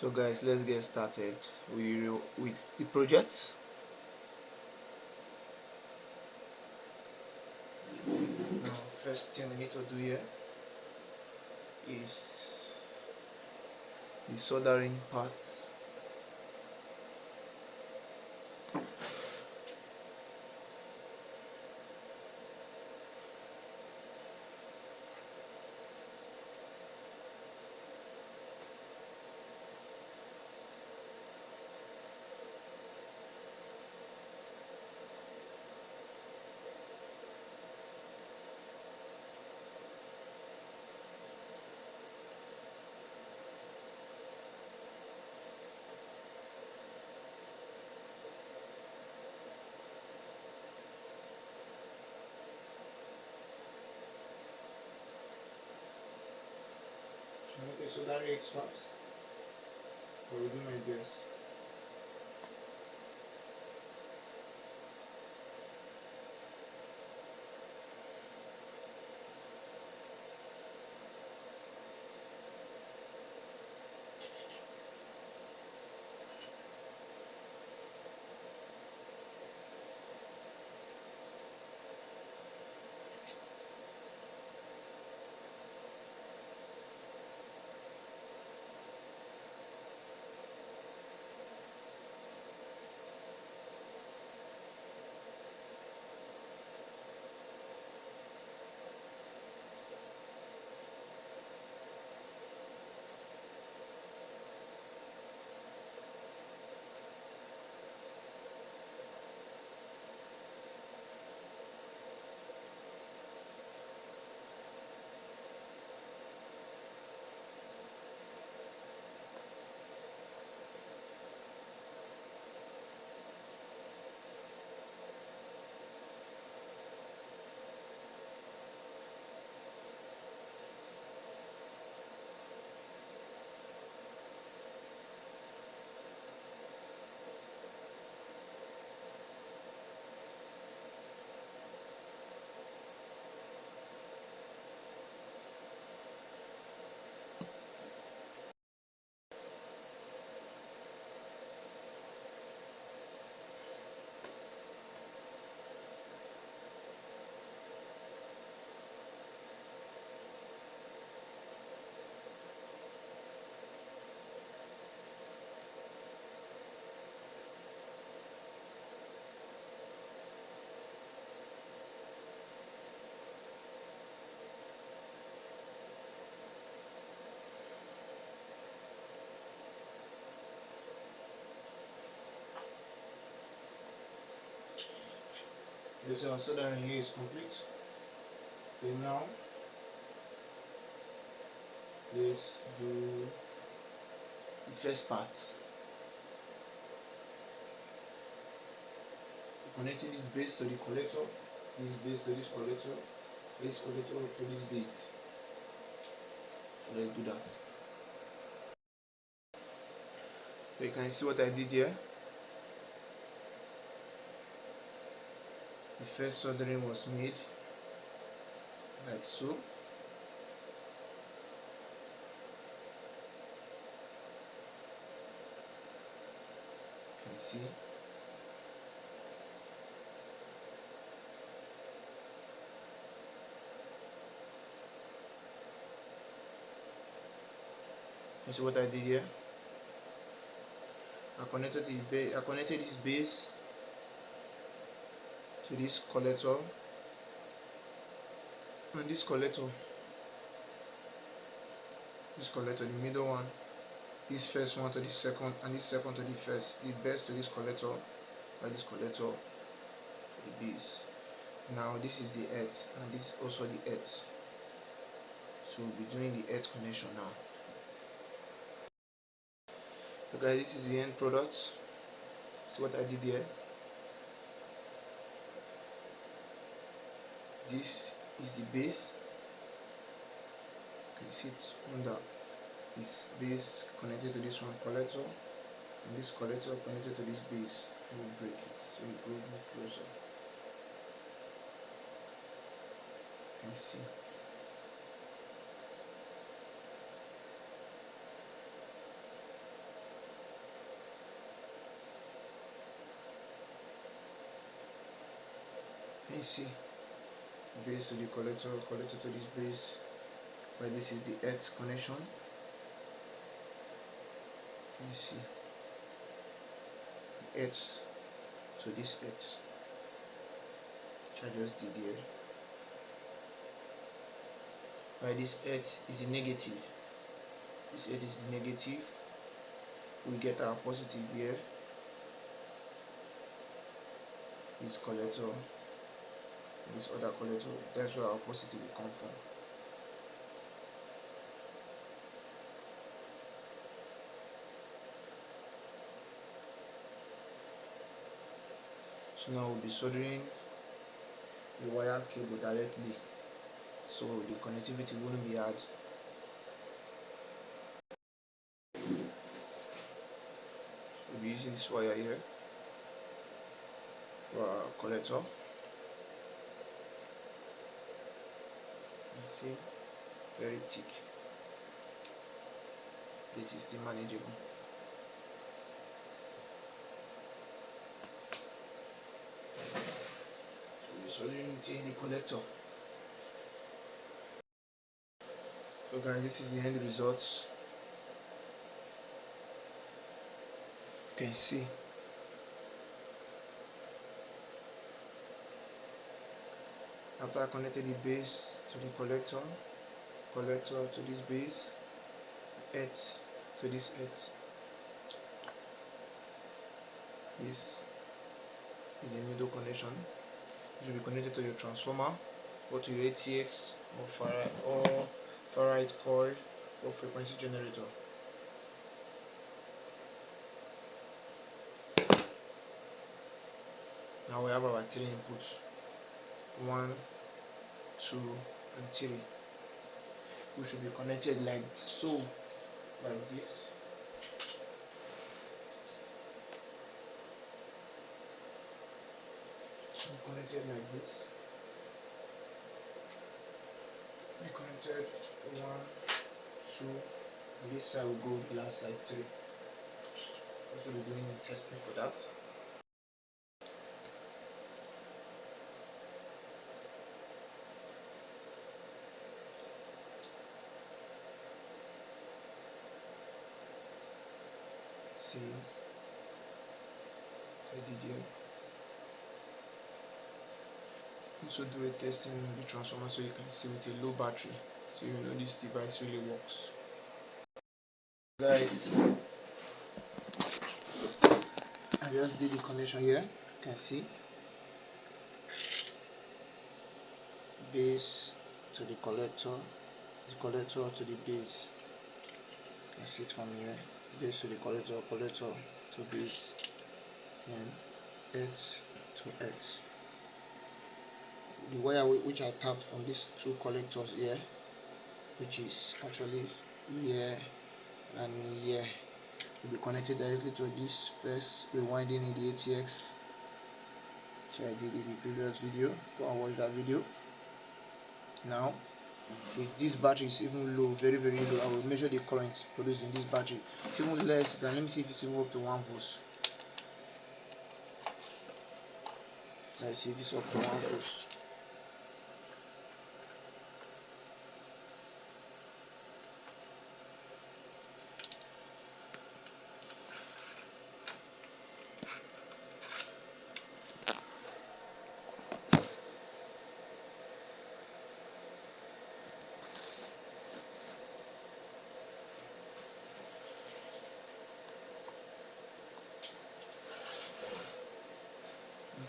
So guys, let's get started with the project. Now, first thing we need to do here is the soldering part. Okay, so that reacts fast. I will do my best. This soldering here is complete. Okay, now let's do the first part. Connecting this base to the collector, this base to this collector to this base. So let's do that. So you can see what I did here. The first soldering was made like so. You can see. You see what I did here? I connected this base to this collector, and this collector, the middle one, this first one to the second, and this second to the first, the base to this collector, by this collector to the base. Now this is the earth, and this is also the earth. So we'll be doing the earth connection now. Okay, this is the end product. See what I did here. This is the base. You can see it under this base connected to this one collector, and this collector connected to this base. We'll break it so it goes more closer. You can see. can see base to the collector, collector to this base, where this is the earth connection. You can see the earth to this earth, which I just did here. Where this earth is the negative, this earth is the negative, we get our positive here, this collector, and this other collector. That's where our positive will come from. So now we'll be soldering the wire cable directly, so the connectivity wouldn't be hard. So we'll be using this wire here for our collector. You see, very thick. This is still manageable. So we're soldering it in the collector. So guys, this is the end results. You can see after I connected the base to the collector, collector to this base, earth to this earth. This is a middle connection. It should be connected to your transformer, or to your ATX, or Farad coil, or frequency generator. Now we have our 3 inputs, 1, 2, and 3. We should be connected like so, like this. Be connected like this. Be connected 1, 2, and this side will go the last side 3. Also be doing the testing for that. See, I did here. Also do a testing on the transformer so you can see with a low battery, so you know this device really works. Guys, I just did the connection here. You can see base to the collector to the base. You can see it from here. Base to the collector, collector to base, and earth to earth. The wire which I tapped from these 2 collectors here, which is actually here and here, will be connected directly to this first rewinding in the ATX, which I did in the previous video. Go and watch that video. Now with this battery is even low, very low, I will measure the current produced in this battery. It's even less than, let me see if it's even up to 1 volts. Let's see if it's up to 1 volts.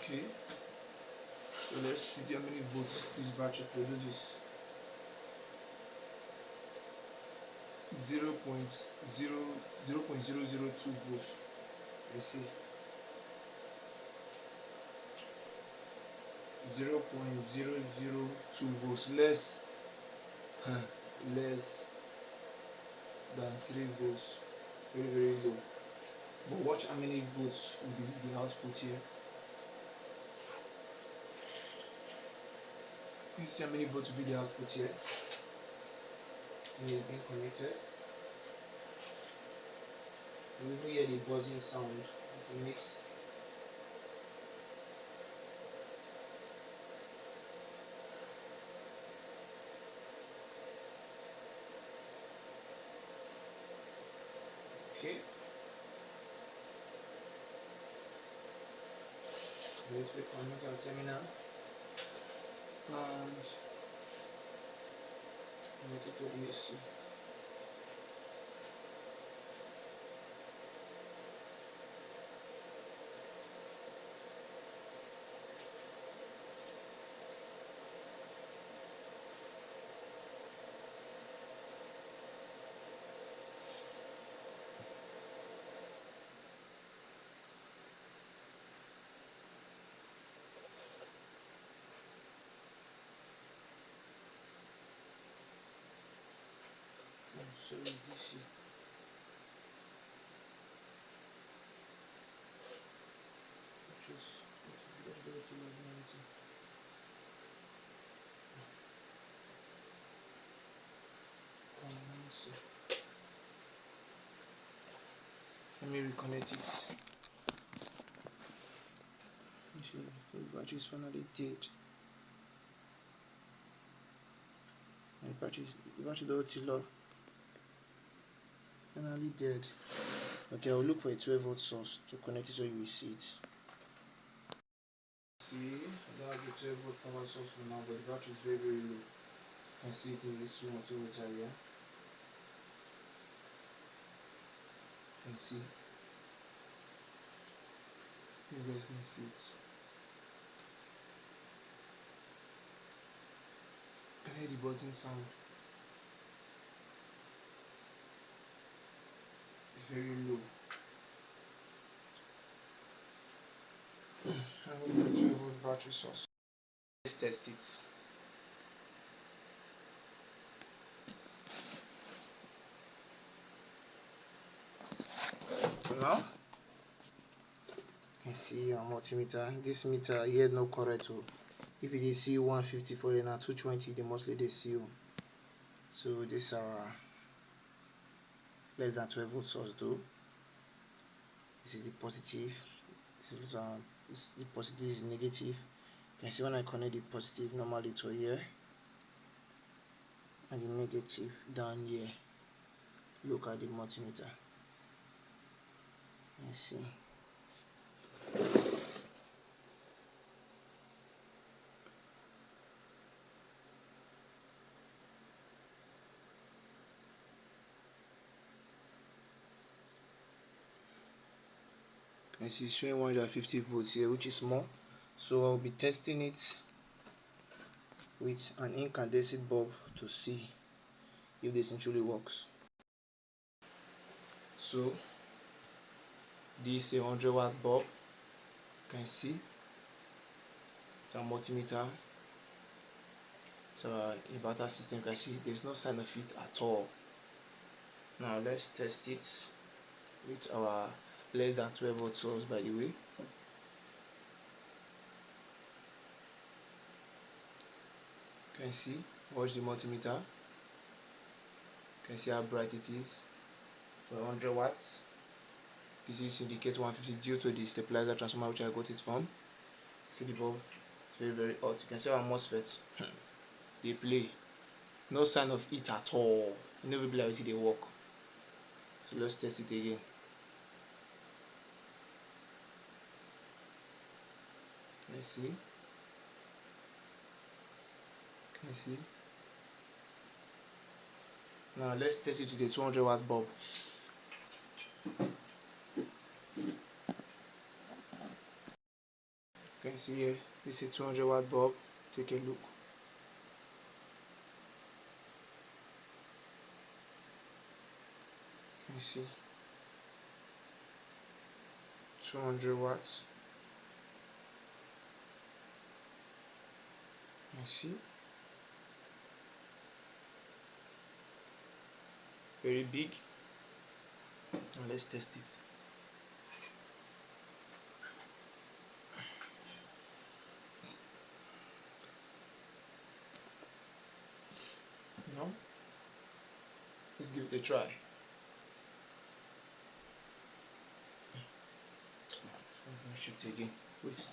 Okay, so let's see how many volts this battery produces. 0.002 volts. Let's see. 0.002 volts, less than 3 volts. Very low. But watch how many volts will be the output here. You see how many volts will be the output here. And it's being connected. You will hear the buzzing sound. It's a mix. Okay, let's click on our terminal and make it to AC. So DC. Let me reconnect it. The battery is finally dead. And the battery low. Finally dead. Okay, I'll look for a 12-volt source to connect it so you will see it. See, I don't have the 12-volt power source for now, but the battery is very, very low. You can see it in this 1-2-volt area. You can see. You guys can see it. You can hear the buzzing sound. It's very low. I need a 12-volt battery source. Let's test it. So now, you can see our multimeter. This meter here no correct. If it is C154 and 220, they mostly they CO. So this is our less than 12-volt source though. This is the positive. This is the positive, this is negative. You can see when I connect the positive normally to here and the negative down here. Look at the multimeter. Let's see. And it's showing 150 volts here, which is small. So I'll be testing it with an incandescent bulb to see if this actually works. So this is a 100-watt bulb. You can see it's a multimeter. So inverter system, you can see there's no sign of it at all. Now let's test it with our less than 12-volt source, by the way. You can see, watch the multimeter. You can see how bright it is for 100 watts. This is indicate 150 due to the stabilizer transformer which I got it from. See the bulb, it's very, very hot. You can see our MOSFET. They play. No sign of it at all. You never be like they work. So let's test it again. Let's see. Can you see? Now let's test it with the 200-watt bulb. Can you see here? This is a 200-watt bulb. Take a look. Can you see? 200 watts. Can you see? Very big. Now let's test it. Now let's give it a try. Shift again. Wait.